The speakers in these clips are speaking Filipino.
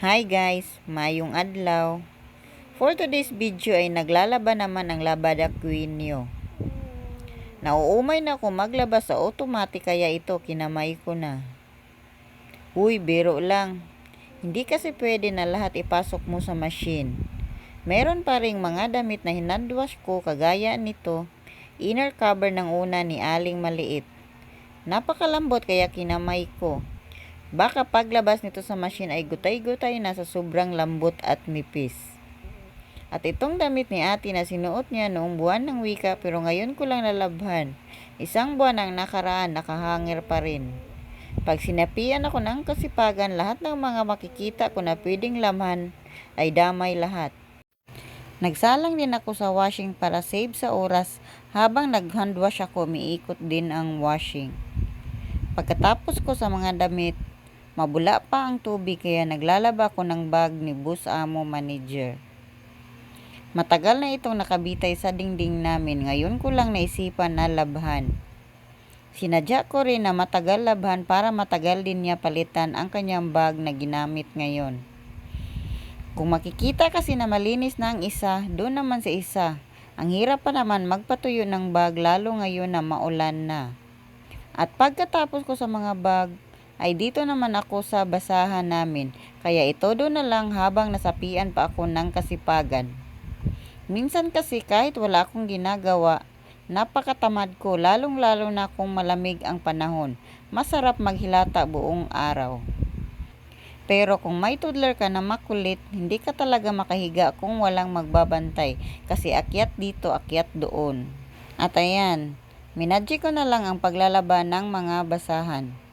Hi guys, mayong adlaw. For today's video ay naglalaba naman ang Labada Queen nyo. Nauumay na ako maglaba sa automatic kaya ito kinamay ko na. Uy, biro lang. Hindi kasi pwede na lahat ipasok mo sa machine. Meron pa ring mga damit na hinandwash ko kagaya nito, inner cover ng una ni Aling Maliit. Napakalambot kaya kinamay ko. Baka paglabas nito sa machine ay gutay-gutay na sa sobrang lambot at nipis. At itong damit ni ate na sinuot niya noong buwan ng wika pero ngayon ko lang nalabhan. Isang buwan ang nakaraan, nakahanger pa rin. Pag sinapian ako ng kasipagan, lahat ng mga makikita ko na pwedeng laman ay damay lahat. Nagsalang din ako sa washing para save sa oras habang nag-handwash ako, umiikot din ang washing. Pagkatapos ko sa mga damit, mabula pa ang tubig kaya naglalaba ko ng bag ni Boss Amo Manager. Matagal na itong nakabitay sa dingding namin, ngayon ko lang naisipan na labhan. Sinadya ko rin na matagal labhan para matagal din niya palitan ang kanyang bag na ginamit ngayon. Kung makikita kasi na malinis na ang isa, doon naman sa isa. Ang hirap pa naman magpatuyo ng bag lalo ngayon na maulan na. At pagkatapos ko sa mga bag, ay dito naman ako sa basahan namin. Kaya ito doon na lang habang nasapian pa ako ng kasipagan. Minsan kasi kahit wala akong ginagawa, napakatamad ko lalong-lalo na kung malamig ang panahon. Masarap maghilata buong araw. Pero kung may toddler ka na makulit, hindi ka talaga makahiga kung walang magbabantay kasi akyat dito, akyat doon. At ayan, minadji ko na lang ang paglalaba ng mga basahan.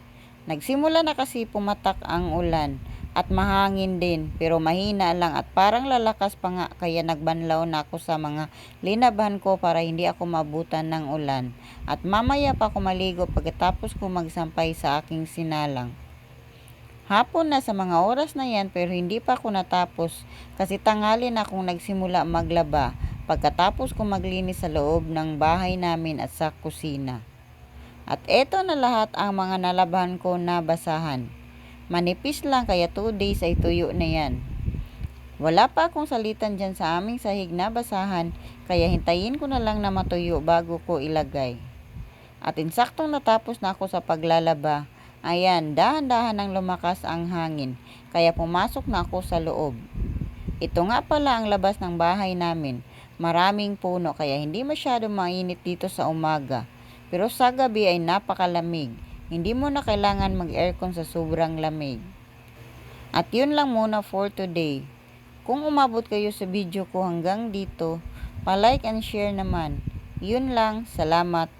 Nagsimula na kasi pumatak ang ulan at mahangin din pero mahina lang at parang lalakas pa nga kaya nagbanlaw na ako sa mga linaban ko para hindi ako mabutan ng ulan. At mamaya pa ako maligo pagkatapos ko magsampay sa aking sinalang. Hapon na sa mga oras na yan pero hindi pa ako natapos kasi tanghali na akong nagsimula maglaba pagkatapos ko maglinis sa loob ng bahay namin at sa kusina. At eto na lahat ang mga nalabahan ko na basahan. Manipis lang kaya 2 days ay tuyo na yan. Wala pa akong salitan dyan sa aming sahig na basahan kaya hintayin ko na lang na matuyo bago ko ilagay. At insaktong natapos na ako sa paglalaba. Ayan, dahan-dahan nang lumakas ang hangin kaya pumasok na ako sa loob. Ito nga pala ang labas ng bahay namin. Maraming puno kaya hindi masyado mainit dito sa umaga. Pero sa gabi ay napakalamig. Hindi mo na kailangan mag-aircon sa sobrang lamig. At yun lang muna for today. Kung umabot kayo sa video ko hanggang dito, pa-like and share naman. Yun lang, salamat.